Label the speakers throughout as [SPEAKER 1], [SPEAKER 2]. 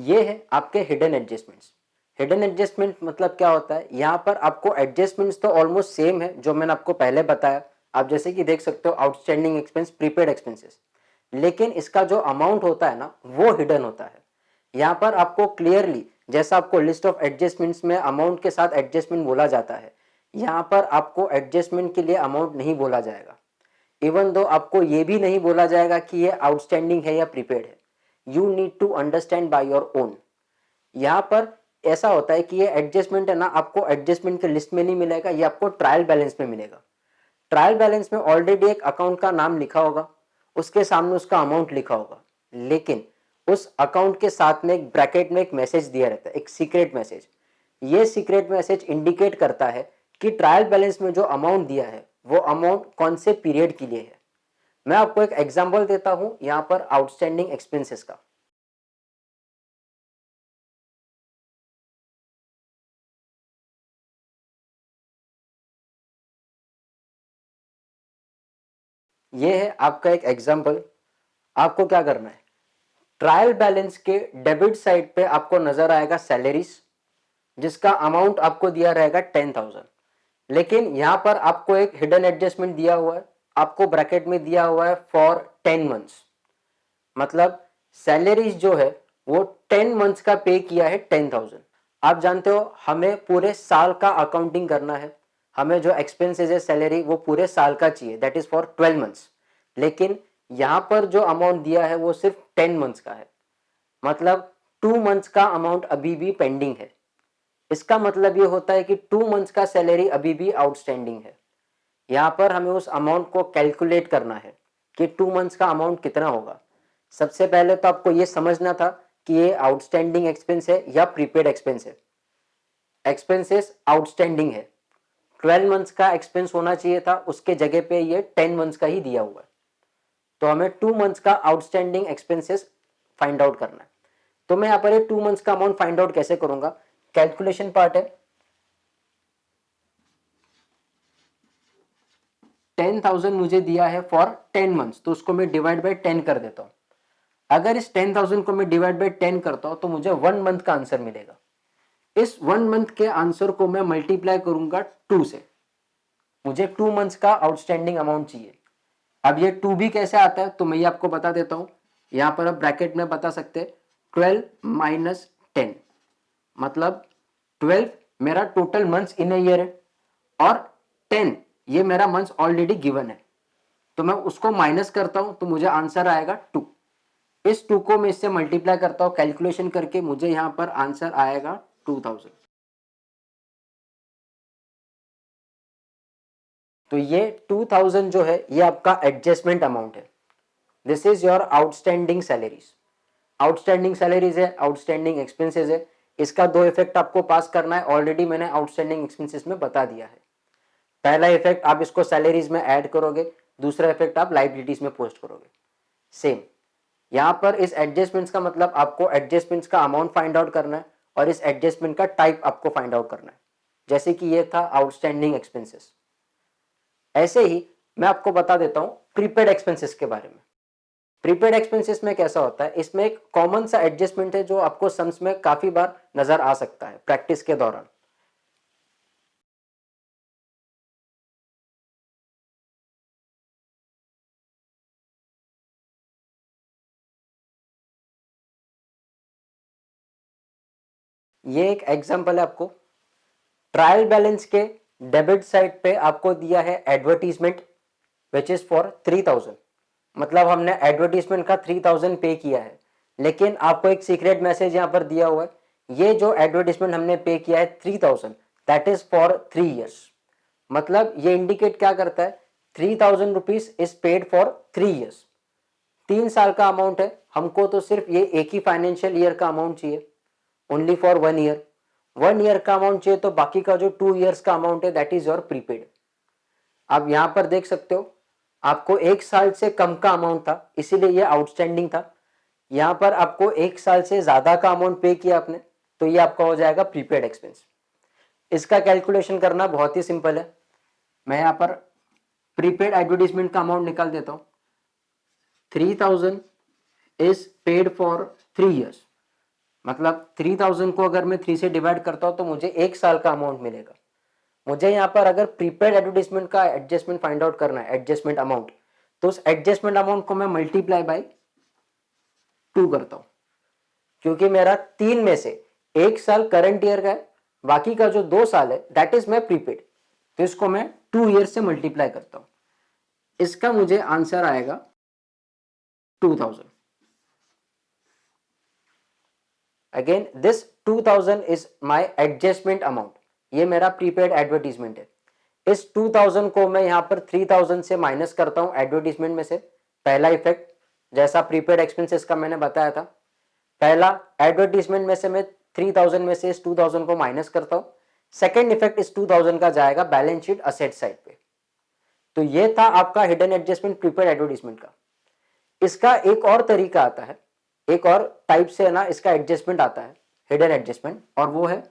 [SPEAKER 1] ये है आपके हिडन एडजस्टमेंट्स। हिडन एडजस्टमेंट मतलब क्या होता है, यहाँ पर आपको एडजस्टमेंट्स तो ऑलमोस्ट सेम है जो मैंने आपको पहले बताया। आप जैसे कि देख सकते हो आउटस्टैंडिंग एक्सपेंस, प्रीपेड एक्सपेंसेस, लेकिन इसका जो अमाउंट होता है ना वो हिडन होता है। यहाँ पर आपको क्लियरली, जैसा आपको लिस्ट ऑफ एडजस्टमेंट्स में अमाउंट के साथ एडजस्टमेंट बोला जाता है, यहाँ पर आपको एडजस्टमेंट के लिए अमाउंट नहीं बोला जाएगा। इवन दो आपको ये भी नहीं बोला जाएगा कि ये आउटस्टैंडिंग है या प्रीपेड है। You need to understand by your own. यहाँ पर ऐसा होता है कि ये एडजस्टमेंट है ना, आपको एडजस्टमेंट के लिस्ट में नहीं मिलेगा, ये आपको ट्रायल बैलेंस में मिलेगा। ट्रायल बैलेंस में ऑलरेडी एक अकाउंट का नाम लिखा होगा, उसके सामने उसका अमाउंट लिखा होगा, लेकिन उस अकाउंट के साथ में एक ब्रैकेट में एक मैसेज दिया रहता है, एक सीक्रेट मैसेज। ये सीक्रेट मैसेज इंडिकेट करता है कि ट्रायल बैलेंस में जो अमाउंट दिया है वो अमाउंट कौन से पीरियड के लिए है। मैं आपको एक एग्जांपल देता हूं यहां पर आउटस्टैंडिंग एक्सपेंसेस का। ये है आपका एक एग्जांपल। आपको क्या करना है, ट्रायल बैलेंस के डेबिट साइड पे आपको नजर आएगा सैलरीज, जिसका अमाउंट आपको दिया रहेगा 10,000। लेकिन यहां पर आपको एक हिडन एडजस्टमेंट दिया हुआ है, आपको ब्रैकेट में दिया हुआ है फॉर 10 मंथ्स। मतलब सैलरीज जो है वो 10 मंथ्स का पे किया है 10,000। आप जानते हो हमें पूरे साल का अकाउंटिंग करना है, हमें जो एक्सपेंसेस है सैलरी वो पूरे साल का चाहिए, दैट इज फॉर 12 मंथ्स। लेकिन यहां पर जो अमाउंट दिया है वो सिर्फ 10 मंथ्स का है। मतलब 2 मंथ्स का अमाउंट अभी भी पेंडिंग है। इसका मतलब ये होता है कि 2 मंथ्स का सैलरी अभी भी आउटस्टैंडिंग है। यहाँ पर हमें उस अमाउंट को कैलकुलेट करना है कि 2 मंथ्स का अमाउंट कितना होगा। सबसे पहले तो आपको ये समझना था कि ये आउटस्टैंडिंग एक्सपेंस है या प्रीपेड एक्सपेंस है। एक्सपेंसेस आउटस्टैंडिंग है, 12 मंथ्स का एक्सपेंस होना चाहिए था, उसके जगह पे ये 10 मंथ्स का ही दिया हुआ है। तो हमें 2 मंथ्स का आउटस्टैंडिंग एक्सपेंसेस फाइंड आउट करना है। तो मैं यहाँ पर ये 2 मंथ्स का अमाउंट फाइंड आउट कैसे करूंगा, कैलकुलेशन पार्ट है। 10,000 मुझे दिया है फॉर 10 मंथ्स, तो उसको मैं डिवाइड बाई 10 कर देता हूं। अगर इस 10,000 को मैं डिवाइड बाई 10 करता हूं तो मुझे 1 मंथ का आंसर मिलेगा। इस 1 मंथ के आंसर को मैं मल्टीप्लाई करूंगा 2 से। मुझे 2 मंथ्स का आउटस्टैंडिंग अमाउंट चाहिए। अब ये 2 भी कैसे आता है तो मैं ये आपको बता देता हूं। यहां पर आप ब्रैकेट में बता सकते हैं 12 माइनस 10, मतलब 12 मेरा total months in a year है और 10 ये मेरा मंथ्स ऑलरेडी गिवन है। तो मैं उसको माइनस करता हूं तो मुझे आंसर आएगा 2। इस 2 को मैं इससे मल्टीप्लाई करता हूं कैलकुलेशन करके, मुझे यहां पर आंसर आएगा 2000। तो ये 2000 जो है ये आपका एडजस्टमेंट अमाउंट है। This is your outstanding salaries. Outstanding salaries है, आउटस्टैंडिंग एक्सपेंसेस है। इसका दो इफेक्ट आपको पास करना है, ऑलरेडी मैंने आउटस्टैंडिंग एक्सपेंसेस में बता दिया है। पहला इफेक्ट आप इसको सैलरीज में ऐड करोगे, दूसरा इफेक्ट आप लाइबिलिटीज में पोस्ट करोगे। सेम यहां पर इस एडजस्टमेंट्स का मतलब आपको एडजस्टमेंट्स का अमाउंट फाइंड आउट करना है और इस एडजस्टमेंट का टाइप आपको फाइंड आउट करना है। जैसे कि ये था आउटस्टैंडिंग एक्सपेंसेस। ऐसे ही मैं आपको बता देता हूं प्रीपेड एक्सपेंसेस के बारे में। प्रीपेड एक्सपेंसेस में कैसा होता है, इसमें एक कॉमन सा एडजस्टमेंट है जो आपको सम्स में काफी बार नजर आ सकता है प्रैक्टिस के दौरान। ये एक एग्जांपल है आपको। ट्रायल बैलेंस के डेबिट साइड पे आपको दिया है एडवर्टीजमेंट विच इज फॉर 3,000। मतलब हमने एडवर्टीजमेंट का 3,000 पे किया है, लेकिन आपको एक सीक्रेट मैसेज यहां पर दिया हुआ है, ये जो एडवर्टीजमेंट हमने पे किया है 3,000 दैट इज फॉर 3 years। मतलब ये इंडिकेट क्या करता है, 3,000 rupees is paid for 3 years। 3 साल का अमाउंट है, हमको तो सिर्फ ये एक ही फाइनेंशियल ईयर का अमाउंट चाहिए, ओनली फॉर 1 ईयर। 1 ईयर का अमाउंट चाहिए तो बाकी का जो 2 years का अमाउंट है दैट इज योर प्रीपेड। आप यहां पर देख सकते हो आपको 1 साल से कम का अमाउंट था इसीलिए ये आउटस्टैंडिंग था। यहां पर आपको 1 साल से ज्यादा का अमाउंट पे किया आपने तो ये आपका हो जाएगा प्रीपेड एक्सपेंस। इसका कैलकुलेशन करना बहुत ही सिंपल है। मैं यहां पर प्रीपेड एडवर्टीजमेंट का अमाउंट निकाल देता हूं। 3,000 इज पेड फॉर 3 years। मतलब 3000 को अगर मैं 3 से डिवाइड करता हूं तो मुझे 1 साल का अमाउंट मिलेगा। मुझे यहाँ पर अगर प्रीपेड एडवर्टीजमेंट का एडजस्टमेंट फाइंड आउट करना है, एडजस्टमेंट अमाउंट, तो उस एडजस्टमेंट अमाउंट को मैं मल्टीप्लाई बाय 2 करता हूं, क्योंकि मेरा 3 में से 1 साल करंट ईयर का है, बाकी का जो 2 साल है दैट इज माई प्रीपेड, तो इसको मैं 2 ईयर से मल्टीप्लाई करता हूं। इसका मुझे आंसर आएगा 2000। Again this 2000 is my adjustment amount, ये मेरा प्रीपेड एडवर्टीजमेंट है। इस 2000 को मैं यहां पर 3000 से माइनस करता हूं एडवर्टीजमेंट में से। पहला इफेक्ट जैसा प्रीपेड एक्सपेंसेस का मैंने बताया था, पहला एडवर्टीजमेंट में से मैं 3000 में से इस 2000 को माइनस करता हूं। सेकेंड इफेक्ट इस 2000 का जाएगा बैलेंस शीट असेट साइड पे। तो ये था आपका हिडन एडजस्टमेंट प्रीपेड एडवर्टीजमेंट का। इसका एक और तरीका आता है, एक और टाइप से है ना इसका एडजस्टमेंट आता है, हिडन एडजस्टमेंट, और वो है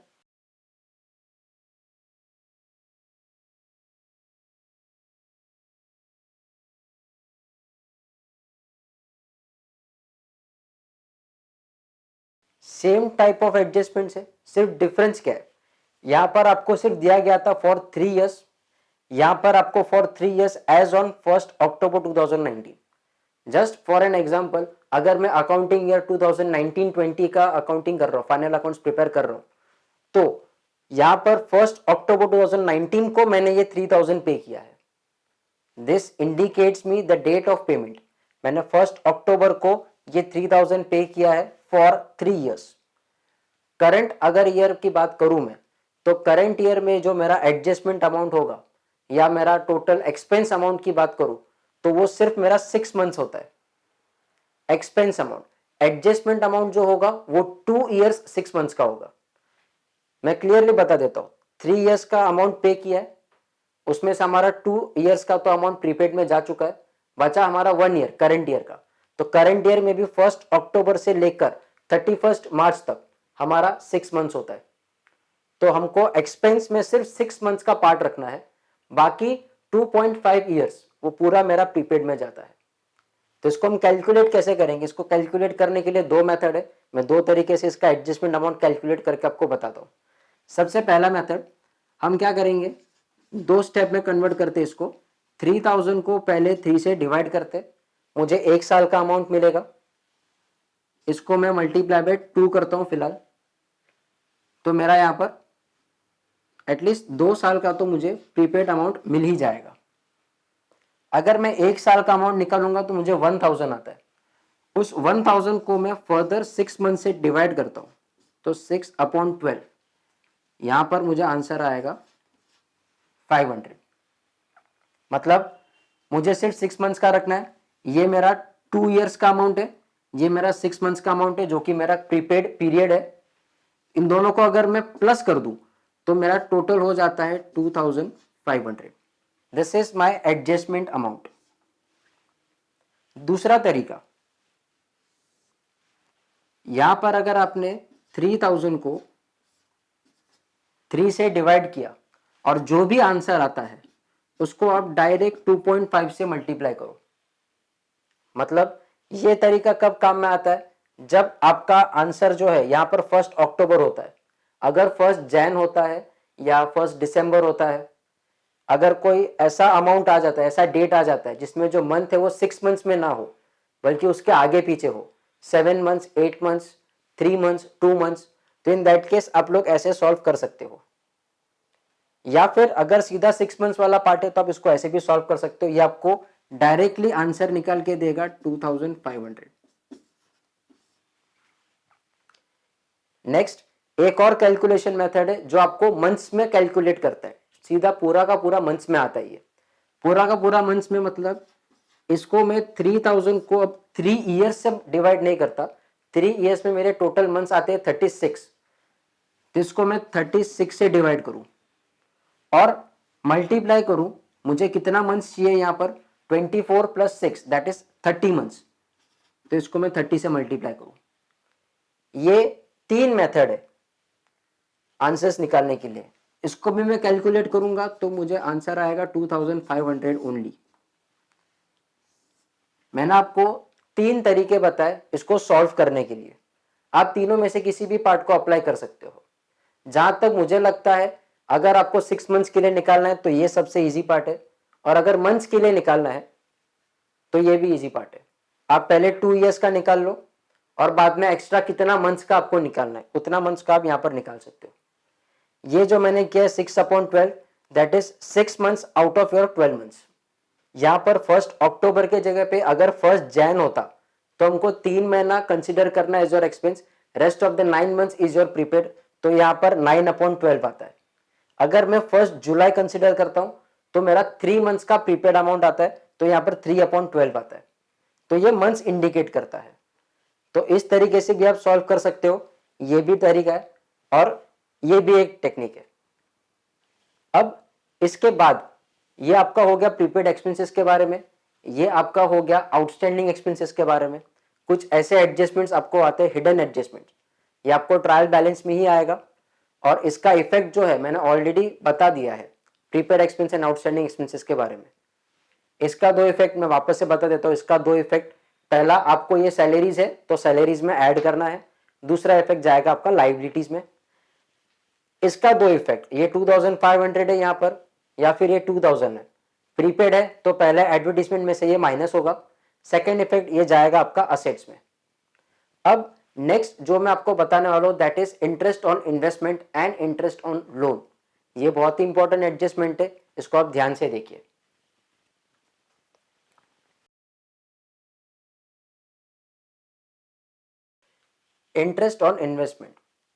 [SPEAKER 1] सेम टाइप ऑफ एडजस्टमेंट है, सिर्फ डिफरेंस क्या है, यहां पर आपको सिर्फ दिया गया था फॉर 3 इयर्स, यहां पर आपको for 3 years as on 1 October 2019। Just for an example, अगर मैं अकाउंटिंग ईयर 2019-20 का अकाउंटिंग कर रहा हूं, फाइनल अकाउंट्स प्रिपेयर कर रहा हूं, तो यहां पर 1 अक्टूबर 2019 को मैंने ये 3000 पे किया है। This indicates me the date of payment. मैंने 1 अक्टूबर को ये 3000 पे किया है फॉर 3 इयर्स। करंट अगर ईयर की बात करूं मैं, तो करंट ईयर में जो मेरा एडजस्टमेंट अमाउंट होगा या मेरा टोटल एक्सपेंस अमाउंट की बात करूं, तो वो सिर्फ मेरा 6 मंथ्स होता है एक्सपेंस अमाउंट। एडजस्टमेंट अमाउंट जो होगा वो 2 इयर्स 6 मंथ्स का होगा। मैं क्लियरली बता देता हूं, 3 इयर्स का अमाउंट पे किया है, उसमें से हमारा 2 इयर्स का तो अमाउंट प्रीपेड में जा चुका है, बचा हमारा 1 ईयर करंट ईयर का। तो करंट ईयर में भी 1 अक्टूबर से लेकर 31 मार्च तक हमारा 6 मंथ्स होता है। तो हमको एक्सपेंस में सिर्फ 6 मंथ्स का पार्ट रखना है, बाकी 2.5 इयर्स वो पूरा मेरा प्रीपेड में जाता है। तो इसको हम कैलकुलेट कैसे करेंगे, इसको कैलकुलेट करने के लिए 2 मेथड है, मैं 2 तरीके से इसका एडजस्टमेंट अमाउंट कैलकुलेट करके आपको बताता हूँ। सबसे पहला मेथड, हम क्या करेंगे, 2 स्टेप में कन्वर्ट करते इसको। 3000 को पहले 3 से डिवाइड करते, मुझे 1 साल का अमाउंट मिलेगा, इसको मैं मल्टीप्लाई बाय 2 करता हूं फिलहाल, तो मेरा यहां पर एटलीस्ट 2 साल का तो मुझे प्रीपेड अमाउंट मिल ही जाएगा। अगर मैं 1 साल का अमाउंट निकालूंगा तो मुझे 1000 आता है। उस 1000 को मैं फर्दर 6 मंथ से डिवाइड करता हूं, तो 6/12, यहां पर मुझे आंसर आएगा 500। मतलब मुझे सिर्फ 6 मंथ्स का रखना है। ये मेरा 2 इयर्स का अमाउंट है, ये मेरा 6 मंथ्स का अमाउंट है जो कि मेरा प्रीपेड पीरियड है। इन दोनों को अगर मैं प्लस कर दूं तो मेरा टोटल हो जाता है 2500। This is my adjustment amount. दूसरा तरीका, यहां पर अगर आपने 3000 को 3 से डिवाइड किया और जो भी आंसर आता है उसको आप डायरेक्ट 2.5 से मल्टीप्लाई करो। मतलब ये तरीका कब काम में आता है, जब आपका आंसर जो है यहां पर 1 अक्टूबर होता है, अगर 1 जैन होता है या 1 दिसंबर होता है, अगर कोई ऐसा अमाउंट आ जाता है, ऐसा डेट आ जाता है जिसमें जो मंथ है वो 6 मंथ्स में ना हो बल्कि उसके आगे पीछे हो, 7 मंथ्स, 8 मंथ्स, 3 मंथ्स, 2 मंथ्स, तो इन दैट केस आप लोग ऐसे सॉल्व कर सकते हो। या फिर अगर सीधा 6 मंथ्स वाला पार्ट है तो आप इसको ऐसे भी सॉल्व कर सकते हो, ये आपको डायरेक्टली आंसर निकाल के देगा 2500। नेक्स्ट, एक और कैलकुलेशन मेथड है जो आपको मंथ्स में कैलकुलेट करता है, सीधा पूरा का पूरा मंथ्स में आता है। ये पूरा का पूरा मंथ्स में मतलब इसको मैं 3000 को अब 3 इयर्स से डिवाइड नहीं करता, 3 इयर्स में मेरे टोटल मंथ्स आते हैं 36, तो इसको मैं 36 से डिवाइड करूं और मल्टीप्लाई करूं, मुझे कितना मंथ्स चाहिए यहां पर, 24 + 6 दैट इज 30 मंथ्स, तो इसको मैं 30 से मल्टीप्लाई करूं। ये 3 मेथड है आंसर्स निकालने के लिए। इसको भी मैं कैलकुलेट करूंगा तो मुझे आंसर आएगा 2500 ओनली। मैंने आपको 3 तरीके बताए इसको सॉल्व करने के लिए। आप तीनों में से किसी भी पार्ट को अप्लाई कर सकते हो। जहां तक मुझे लगता है अगर आपको 6 मंथ्स के लिए निकालना है तो ये सबसे इजी पार्ट है, और अगर मंथ्स के लिए निकालना है तो ये भी इजी पार्ट है। आप पहले 2 इयर्स का निकाल लो और बाद में एक्स्ट्रा कितना मंथ्स का आपको निकालना है उतना मंथ्स का आप यहाँ पर निकाल सकते हो। ये जो मैंने किया है 6/12, that is 6 months out of your 12 months. यहाँ पर 1 अक्टूबर के जगह पे अगर 1 जैन होता तो हमको 3 महीना कंसिडर करना as your expense, rest of the 9 months is your prepaid, तो यहाँ पर 9/12 आता है। अगर मैं 1 जुलाई कंसिडर करता हूं तो मेरा 3 मंथ्स का प्रीपेड अमाउंट आता है, तो यहाँ पर 3/12 आता है। तो ये मंथ्स इंडिकेट करता है। तो इस तरीके से भी आप सॉल्व कर सकते हो, ये भी तरीका है और ये भी एक टेक्निक है। अब इसके बाद ये आपका हो गया प्रीपेड एक्सपेंसेस के बारे में, ये आपका हो गया आउटस्टैंडिंग एक्सपेंसेस के बारे में। कुछ ऐसे एडजस्टमेंट्स आपको आते हैं हिडन एडजस्टमेंट, ये आपको ट्रायल बैलेंस में ही आएगा और इसका इफेक्ट जो है मैंने ऑलरेडी बता दिया है prepaid expense and outstanding expenses के बारे में। इसका 2 इफेक्ट मैं वापस से बता देता हूँ। इसका 2 इफेक्ट, पहला आपको ये सैलरीज है तो सैलरीज में ऐड करना है, दूसरा इफेक्ट जाएगा आपका लाइबिलिटीज में। इसका 2 इफेक्ट, ये 2500 है यहाँ पर या फिर ये 2000 है, प्रीपेड है तो पहले एडवर्टीजमेंट में से ये माइनस होगा। सेकेंड इफेक्ट ये जाएगा आपका असेट्स में। अब नेक्स्ट जो मैं आपको बताने वाला हूं that is interest on investment and interest on loan. ये बहुत ही इंपॉर्टेंट एडजस्टमेंट है, इसको आप ध्यान से देखिए। Interest on investment,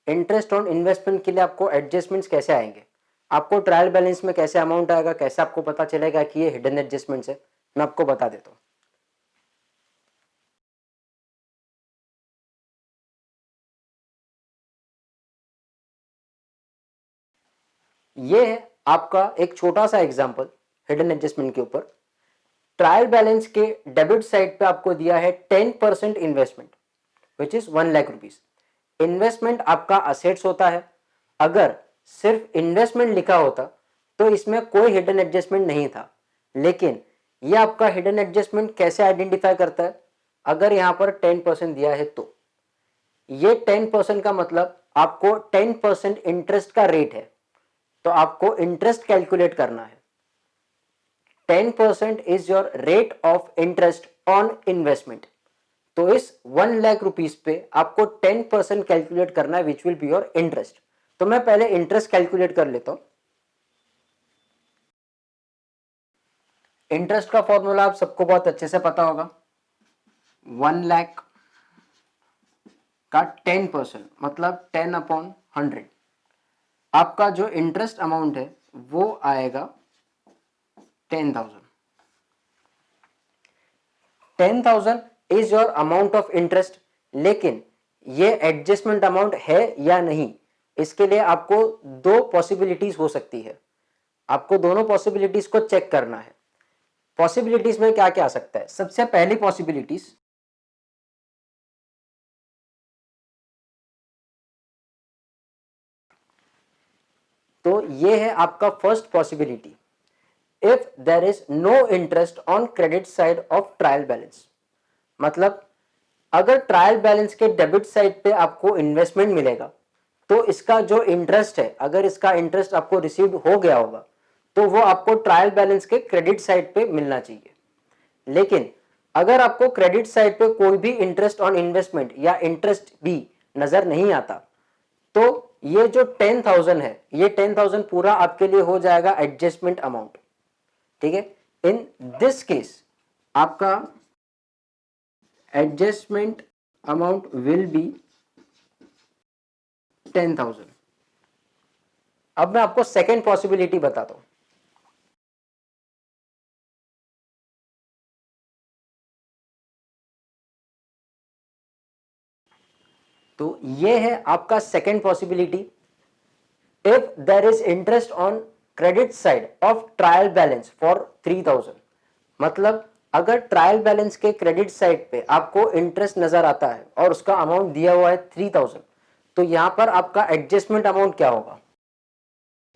[SPEAKER 1] interest on investment के लिए आपको एडजस्टमेंट्स कैसे आएंगे, आपको ट्रायल बैलेंस में कैसे अमाउंट आएगा, कैसे आपको पता चलेगा कि ये हिडन एडजस्टमेंट्स है, मैं आपको बता देता हूँ। ये है आपका एक छोटा सा एग्जांपल हिडन एडजस्टमेंट के ऊपर। ट्रायल बैलेंस के डेबिट साइड पे आपको दिया है 10% investment which is 1 lakh rupees. Investment आपका असेट्स होता है। अगर सिर्फ इन्वेस्टमेंट लिखा होता तो इसमें कोई हिडन एडजस्टमेंट नहीं था, लेकिन ये आपका हिडन एडजस्टमेंट कैसे आइडेंटिफाई करता है, अगर यहां पर 10% दिया है तो ये 10% का मतलब आपको 10% इंटरेस्ट का रेट है, तो आपको इंटरेस्ट कैलकुलेट करना है। 10% is your rate of interest on investment. तो इस 1 लाख रुपीज पे आपको 10% कैलकुलेट करना है which will be your interest. तो मैं पहले इंटरेस्ट कैलकुलेट कर लेता हूं। इंटरेस्ट का फॉर्मूला आप सबको बहुत अच्छे से पता होगा। 1 लाख का 10% मतलब 10/100। आपका जो इंटरेस्ट अमाउंट है वो आएगा 10,000। 10,000 is your amount of interest, लेकिन ये एडजस्टमेंट अमाउंट है या नहीं, इसके लिए आपको 2 पॉसिबिलिटीज हो सकती है। आपको दोनों पॉसिबिलिटीज को चेक करना है। पॉसिबिलिटीज में क्या क्या आ सकता है, सबसे पहली पॉसिबिलिटीज, तो ये है आपका first possibility, if there is no interest on credit side of trial balance. मतलब अगर ट्रायल बैलेंस के डेबिट साइड पे आपको इन्वेस्टमेंट मिलेगा तो इसका जो इंटरेस्ट है, अगर इसका इंटरेस्ट आपको रिसीव्ड हो गया होगा तो वो आपको ट्रायल बैलेंस के क्रेडिट साइड पे मिलना चाहिए। लेकिन अगर आपको क्रेडिट साइड पे कोई भी इंटरेस्ट ऑन इन्वेस्टमेंट या इंटरेस्ट भी नजर नहीं आता तो ये जो 10,000 है, ये 10,000 पूरा आपके लिए हो जाएगा एडजस्टमेंट अमाउंट। ठीक है, इन दिस केस आपका एडजस्टमेंट अमाउंट विल बी 10,000। अब मैं आपको सेकेंड पॉसिबिलिटी बताता हूं। तो ये है आपका second possibility, if there is interest on credit side of trial balance for 3,000। मतलब अगर ट्रायल बैलेंस के क्रेडिट साइड पे आपको इंटरेस्ट नजर आता है और उसका अमाउंट दिया हुआ है 3,000, तो यहां पर आपका एडजस्टमेंट अमाउंट क्या होगा,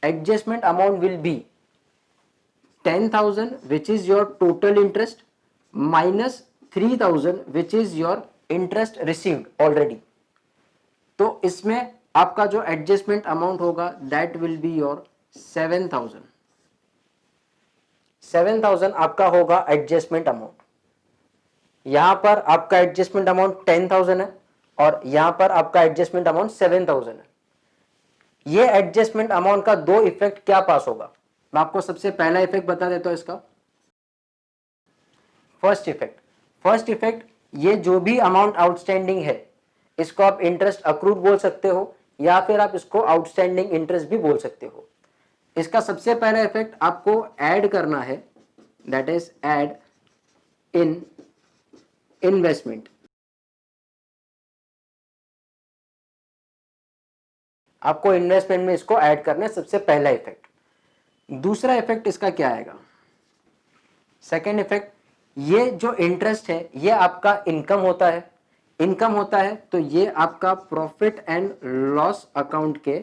[SPEAKER 1] adjustment amount will be 10,000 which is your total interest minus 3,000 which is your interest received already। तो इसमें आपका जो एडजस्टमेंट अमाउंट होगा दैट विल बी योर 7,000। 7,000 आपका होगा एडजस्टमेंट अमाउंट। यहां पर आपका एडजस्टमेंट अमाउंट 10,000 है और यहां पर आपका एडजस्टमेंट अमाउंट 7,000 है। ये एडजस्टमेंट अमाउंट का दो इफेक्ट क्या पास होगा, मैं आपको सबसे पहला इफेक्ट बता देता हूं इसका। फर्स्ट इफेक्ट ये जो भी अमाउंट आउटस्टैंडिंग है इसको आप इंटरेस्ट अक्रूड बोल सकते हो या फिर आप इसको आउटस्टैंडिंग इंटरेस्ट भी बोल सकते हो। इसका सबसे पहला इफेक्ट आपको ऐड करना है, that is add in investment. आपको इन्वेस्टमेंट में इसको ऐड करना है, सबसे पहला इफेक्ट। दूसरा इफेक्ट इसका क्या आएगा, सेकेंड इफेक्ट, ये जो इंटरेस्ट है ये आपका इनकम होता है। इनकम होता है तो ये आपका प्रॉफिट एंड लॉस अकाउंट के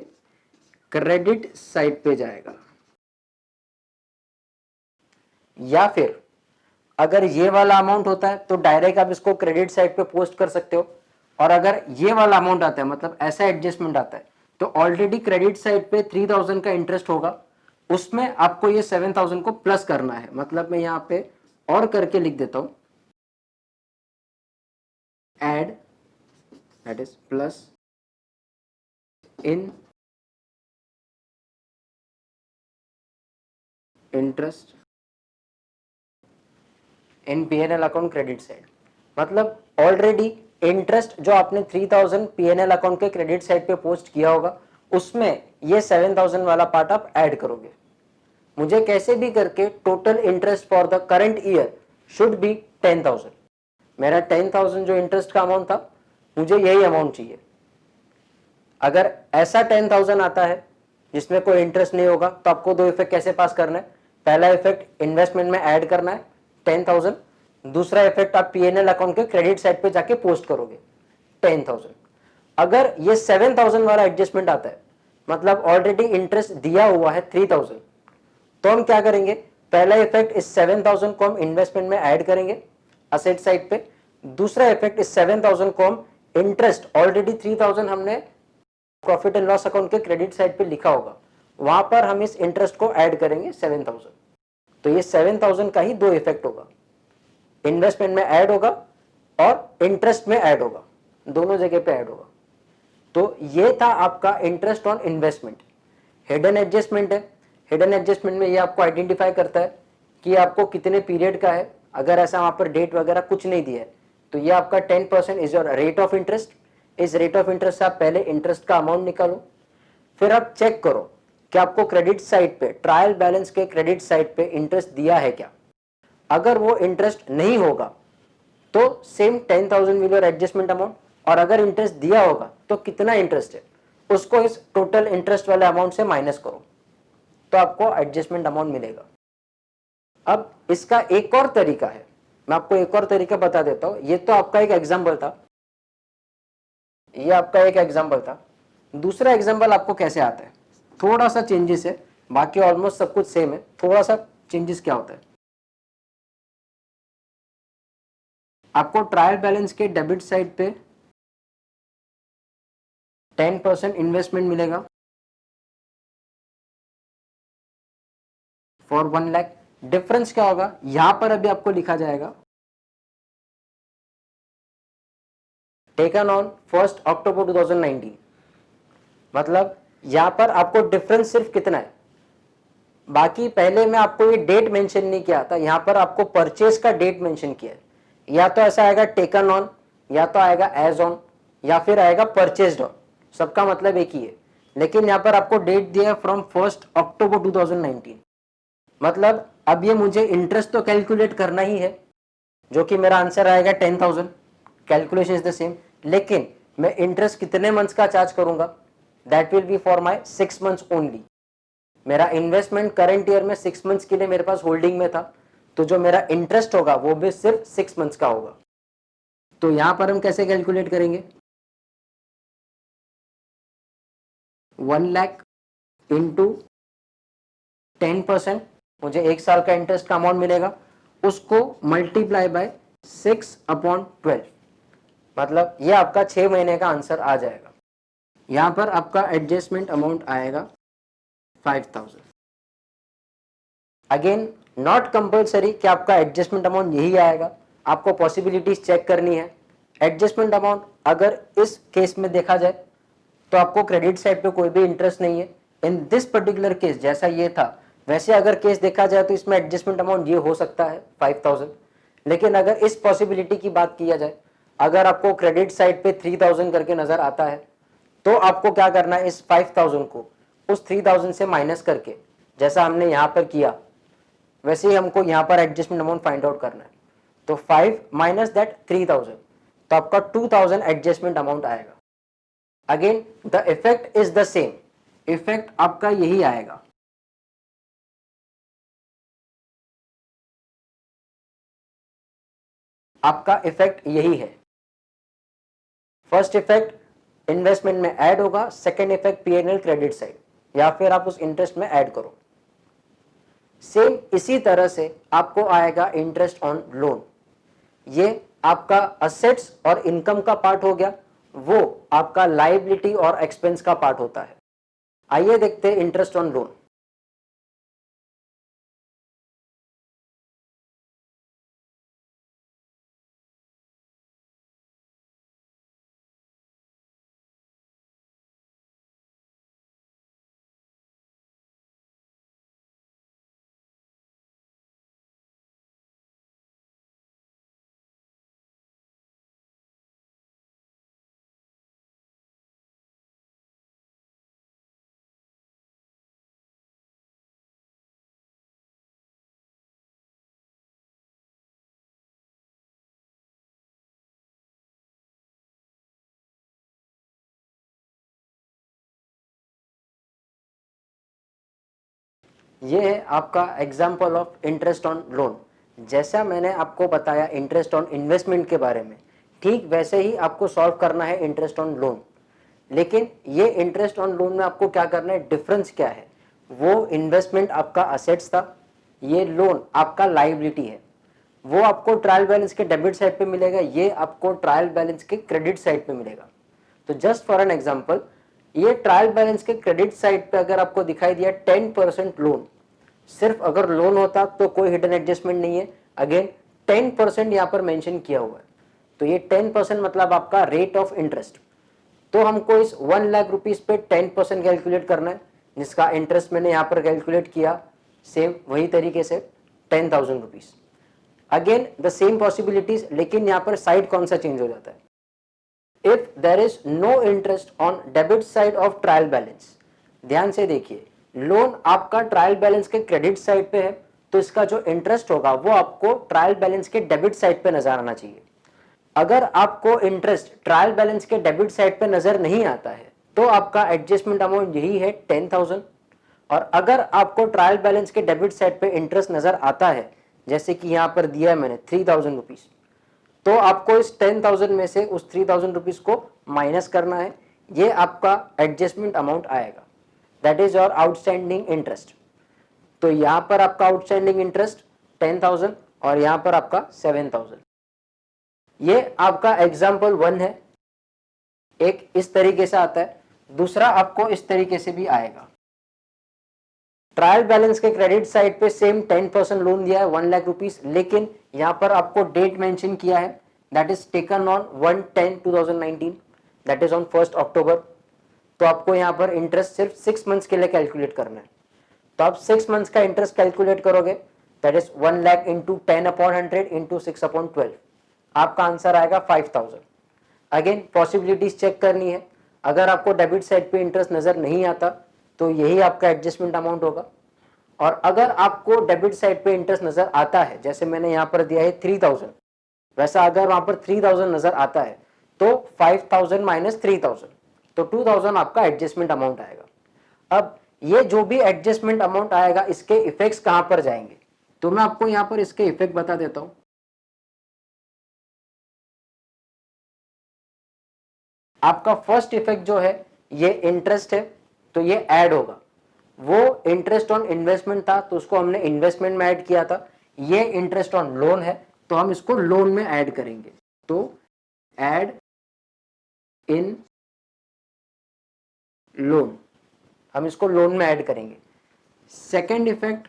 [SPEAKER 1] क्रेडिट साइड पे जाएगा। या फिर अगर ये वाला अमाउंट होता है तो डायरेक्ट आप इसको क्रेडिट साइड पे पोस्ट कर सकते हो, और अगर ये वाला अमाउंट आता है मतलब ऐसा एडजस्टमेंट आता है तो ऑलरेडी क्रेडिट साइड पे 3,000 का इंटरेस्ट होगा, उसमें आपको ये 7,000 को प्लस करना है। मतलब मैं यहां पे और करके लिख देता हूं, add that is plus in interest in PNL account credit side. मतलब ऑलरेडी इंटरेस्ट जो आपने 3,000 पीएनएल अकाउंट के क्रेडिट साइड पे पोस्ट किया होगा उसमें ये 7,000 वाला पार्ट आप ऐड करोगे। मुझे कैसे भी करके total interest for the current year should be 10,000। मेरा 10,000 जो इंटरेस्ट का अमाउंट था मुझे यही अमाउंट चाहिए। अगर ऐसा 10,000 आता है जिसमें कोई इंटरेस्ट नहीं होगा तो आपको दो इफेक्ट कैसे पास करना है, पहला इफेक्ट इन्वेस्टमेंट में ऐड करना है 10,000, दूसरा इफेक्ट आप पीएनएल अकाउंट के क्रेडिट साइड पे जाके पोस्ट करोगे 10,000। अगर ये 7,000 वाला एडजस्टमेंट आता है मतलब ऑलरेडी इंटरेस्ट दिया हुआ है 3,000, तो हम क्या करेंगे, पहला इफेक्ट इस 7,000 को हम इन्वेस्टमेंट में ऐड करेंगे असेट साइड पे, दूसरा इफेक्ट इस 7,000 को हम इंटरेस्ट ऑलरेडी 3,000 हमने प्रॉफिट एंड लॉस अकाउंट के क्रेडिट साइड पे लिखा होगा वहां पर हम इस इंटरेस्ट को ऐड करेंगे 7,000। तो ये 7,000 का ही दो इफेक्ट होगा, इन्वेस्टमेंट में ऐड होगा और इंटरेस्ट में ऐड होगा, दोनों जगह पे ऐड होगा। तो ये था आपका interest on investment. Hidden adjustment है, हिडन एडजस्टमेंट में ये आपको आइडेंटिफाई करता है कि आपको कितने पीरियड का है। अगर ऐसा वहां पर डेट वगैरह कुछ नहीं दिया है तो ये आपका 10% is your rate of interest. इस रेट ऑफ इंटरेस्ट से आप पहले इंटरेस्ट का अमाउंट निकालो, फिर आप चेक करो कि आपको क्रेडिट साइड पे ट्रायल बैलेंस के क्रेडिट साइड पे इंटरेस्ट दिया है क्या। अगर वो इंटरेस्ट नहीं होगा तो same 10,000 will your adjustment amount, और अगर इंटरेस्ट दिया होगा तो कितना इंटरेस्ट है उसको इस टोटल इंटरेस्ट वाले अमाउंट से माइनस करो तो आपको एडजस्टमेंट अमाउंट मिलेगा। अब इसका एक और तरीका है, मैं आपको एक और तरीका बता देता हूं। ये तो आपका एक एग्जांपल था, ये आपका एक एग्जांपल था। दूसरा एग्जांपल आपको कैसे आता है, थोड़ा सा चेंजेस है, बाकी ऑलमोस्ट सब कुछ सेम है, थोड़ा सा चेंजेस क्या होता है। आपको ट्रायल बैलेंस के डेबिट साइड पे 10% इन्वेस्टमेंट मिलेगा फॉर 1 लाख। डिफरेंस क्या होगा, यहां पर अभी आपको लिखा जाएगा टेकन ऑन 1 अक्टूबर 2019। मतलब यहां पर आपको डिफरेंस सिर्फ कितना है, बाकी पहले में आपको ये डेट मेंशन नहीं किया था, यहां पर आपको परचेज का डेट मेंशन किया है। या तो ऐसा आएगा टेकन ऑन, या तो आएगा एज ऑन, या फिर आएगा परचेज्ड ऑन, सबका मतलब एक ही है। लेकिन यहां पर आपको डेट दिया है फ्रॉम 1 अक्टूबर 2019। मतलब अब ये मुझे इंटरेस्ट तो कैलकुलेट करना ही है, जो कि मेरा आंसर आएगा 10,000, कैलकुलेशन इज द सेम। लेकिन मैं इंटरेस्ट कितने मंथ्स का चार्ज करूंगा, that will be for my 6 months only. मेरा इन्वेस्टमेंट करंट ईयर में 6 मंथ्स के लिए मेरे पास होल्डिंग में था, तो जो मेरा इंटरेस्ट होगा वो भी सिर्फ 6 मंथ्स का होगा। तो यहां पर हम कैसे कैलकुलेट करेंगे, 1 लाख इंटू 10%, मुझे 1 साल का इंटरेस्ट का अमाउंट मिलेगा, उसको मल्टीप्लाई बाय 6/12, मतलब ये आपका 6 महीने का आंसर आ जाएगा। यहाँ पर आपका एडजस्टमेंट अमाउंट आएगा 5000। अगेन नॉट कंपल्सरी कि आपका एडजस्टमेंट अमाउंट यही आएगा, आपको पॉसिबिलिटीज चेक करनी है। एडजस्टमेंट अमाउंट अगर इस केस में देखा जाए तो आपको क्रेडिट साइड पे कोई भी इंटरेस्ट नहीं है इन दिस पर्टिकुलर केस। जैसा ये था वैसे अगर केस देखा जाए तो इसमें एडजस्टमेंट अमाउंट ये हो सकता है 5000। लेकिन अगर इस पॉसिबिलिटी की बात किया जाए, अगर आपको क्रेडिट साइड पे 3000 करके नजर आता है तो आपको क्या करना है, इस 5000 को उस 3000 से माइनस करके, जैसा हमने यहां पर किया वैसे ही हमको यहां पर एडजस्टमेंट अमाउंट फाइंड आउट करना है। तो 5 माइनस दैट 3000, तो आपका 2000 एडजस्टमेंट अमाउंट आएगा। Again the effect is the same, effect आपका यही आएगा। आपका इफेक्ट यही है। फर्स्ट इफेक्ट इन्वेस्टमेंट में ऐड होगा, second effect PNL credit side, या फिर आप उस इंटरेस्ट में ऐड करो। सेम इसी तरह से आपको आएगा इंटरेस्ट ऑन लोन। ये आपका असेट्स और इनकम का पार्ट हो गया, वो आपका लाइबिलिटी और एक्सपेंस का पार्ट होता है। आइए देखते हैं इंटरेस्ट ऑन लोन। ये है आपका example of interest on loan. जैसा मैंने आपको बताया इंटरेस्ट ऑन इन्वेस्टमेंट के बारे में, ठीक वैसे ही आपको सॉल्व करना है इंटरेस्ट ऑन लोन। लेकिन ये इंटरेस्ट ऑन लोन में आपको क्या करना है, डिफरेंस क्या है। वो इन्वेस्टमेंट आपका असेट्स था, ये लोन आपका लाइबिलिटी है। वो आपको ट्रायल बैलेंस के डेबिट साइड पे मिलेगा, ये आपको ट्रायल बैलेंस के क्रेडिट साइड पे मिलेगा। तो जस्ट फॉर एन एग्जांपल, ये ट्रायल बैलेंस के क्रेडिट साइड पे अगर आपको दिखाई दिया 10% लोन, सिर्फ अगर लोन होता तो कोई हिडन एडजस्टमेंट नहीं है। अगेन 10% यहाँ पर मेंशन किया हुआ है, तो ये 10% मतलब आपका रेट ऑफ इंटरेस्ट। तो हमको इस 1 लाख रुपीज पे 10% कैलकुलेट करना है, जिसका इंटरेस्ट मैंने यहाँ पर कैलकुलेट किया सेम वही तरीके से 10,000 rupees. Again the same possibilities, लेकिन यहाँ पर साइड कौन सा चेंज हो जाता है। If there is no interest on debit side of trial balance, ध्यान से देखिए, लोन आपका ट्रायल बैलेंस के क्रेडिट साइड पे है, तो इसका जो इंटरेस्ट होगा वो आपको ट्रायल बैलेंस के डेबिट साइड पे नजर आना चाहिए। अगर आपको इंटरेस्ट ट्रायल बैलेंस के डेबिट साइड पे नजर नहीं आता है तो आपका एडजस्टमेंट अमाउंट यही है 10,000। और अगर आपको ट्रायल बैलेंस के डेबिट साइड पे इंटरेस्ट नजर आता है, जैसे कि यहां पर दिया है मैंने 3,000 रुपीज, तो आपको इस 10,000 में से उस 3,000 रुपीज को माइनस करना है। ये आपका एडजस्टमेंट अमाउंट आएगा, that is your outstanding interest. तो यहां पर आपका आउटस्टैंडिंग इंटरेस्ट 10,000 और यहां पर आपका 7,000। ये आपका एग्जाम्पल 1 है। एक इस तरीके से आता है, दूसरा आपको इस तरीके से भी आएगा। ट्रायल बैलेंस के क्रेडिट साइड पे सेम 10% लोन दिया है 1 लाख रुपीज, लेकिन यहां पर आपको डेट मेंशन किया है, that is taken on 1/10/2019, that is on 1 अक्टूबर। तो आपको यहां पर इंटरेस्ट सिर्फ 6 मंथ्स के लिए कैलकुलेट करना है। तो आप 6 मंथ्स का इंटरेस्ट कैलकुलेट करोगे, that is 1 lakh into 10/100 into 6/12, आपका आंसर आएगा 5,000। अगेन पॉसिबिलिटीज चेक करनी है, अगर आपको डेबिट साइड पे इंटरेस्ट नजर नहीं आता तो यही आपका एडजस्टमेंट अमाउंट होगा। और अगर आपको डेबिट साइड पे इंटरेस्ट नजर आता है, जैसे मैंने यहां पर दिया है 3,000, वैसा अगर वहां पर 3,000 नजर आता है तो 5,000 माइनस 3,000, तो 2,000 आपका एडजस्टमेंट अमाउंट आएगा। अब ये जो भी एडजस्टमेंट अमाउंट आएगा, इसके इफेक्ट्स कहां पर जाएंगे, तो मैं आपको यहां पर इसके इफेक्ट बता देता हूं। आपका फर्स्ट इफेक्ट जो है ये इंटरेस्ट है, तो ये ऐड होगा। वो इंटरेस्ट ऑन इन्वेस्टमेंट था तो उसको हमने इन्वेस्टमेंट में ऐड किया था। ये इंटरेस्ट ऑन लोन है तो हम इसको लोन में ऐड करेंगे। तो ऐड इन लोन, हम इसको लोन में ऐड करेंगे। Second effect,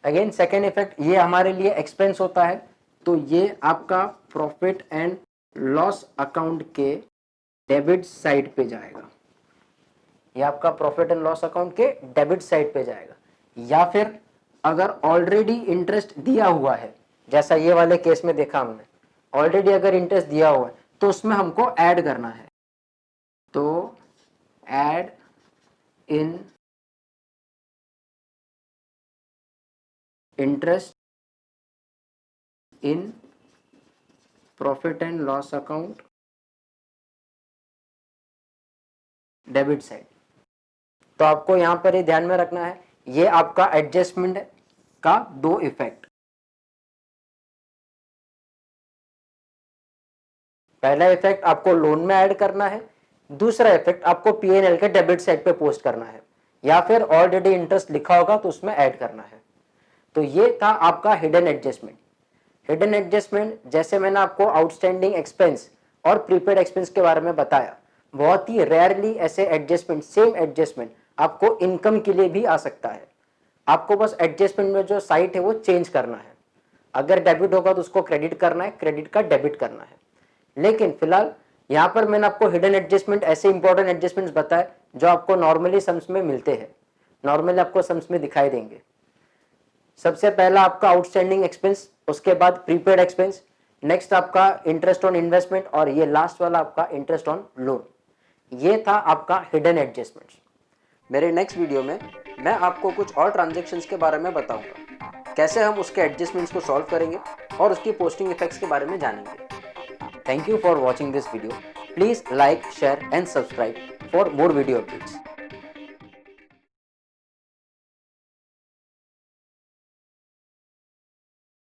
[SPEAKER 1] again second effect, ये हमारे लिए एक्सपेंस होता है, तो ये आपका प्रॉफिट एंड लॉस अकाउंट के डेबिट साइड पे जाएगा। ये आपका प्रॉफिट एंड लॉस अकाउंट के डेबिट साइड पे जाएगा। या फिर अगर ऑलरेडी इंटरेस्ट दिया हुआ है, जैसा ये वाले केस में देखा हमने, ऑलरेडी अगर इंटरेस्ट दिया हुआ है तो उसमें हमको ऐड करना है, तो add in interest in profit and loss account debit side. तो आपको यहां पर ये ध्यान में रखना है, ये आपका एडजस्टमेंट का दो इफेक्ट। पहला इफेक्ट आपको लोन में ऐड करना है, दूसरा इफेक्ट आपको पीएनएल के डेबिट साइड पे पोस्ट करना है, या फिर ऑलरेडी इंटरेस्ट लिखा होगा तो उसमें ऐड करना है। तो ये था आपका हिडन एडजस्टमेंट। हिडन एडजस्टमेंट, जैसे मैंने आपको आउटस्टैंडिंग एक्सपेंस और प्रीपेड एक्सपेंस के बारे में बताया, बहुत ही रेयरली ऐसे एडजस्टमेंट, सेम एडजस्टमेंट आपको इनकम के लिए भी आ सकता है। आपको बस एडजस्टमेंट में जो साइट है वो चेंज करना है। अगर डेबिट होगा तो उसको क्रेडिट करना है, क्रेडिट का डेबिट करना है। लेकिन फिलहाल यहाँ पर मैंने आपको हिडन एडजस्टमेंट, ऐसे इंपॉर्टेंट एडजस्टमेंट्स बताए जो आपको नॉर्मली सम्स में मिलते हैं, नॉर्मली आपको सम्स में दिखाई देंगे। सबसे पहला आपका आउटस्टैंडिंग एक्सपेंस, उसके बाद प्रीपेड एक्सपेंस, नेक्स्ट आपका इंटरेस्ट ऑन इन्वेस्टमेंट, और ये लास्ट वाला आपका इंटरेस्ट ऑन लोन। ये था आपका हिडन एडजस्टमेंट्स। मेरे नेक्स्ट वीडियो में मैं आपको कुछ और ट्रांजैक्शंस के बारे में बताऊंगा, कैसे हम उसके एडजस्टमेंट्स को सॉल्व करेंगे और उसकी पोस्टिंग इफेक्ट्स के बारे में जानेंगे। Thank you for watching this video. Please like, share and subscribe for more video updates.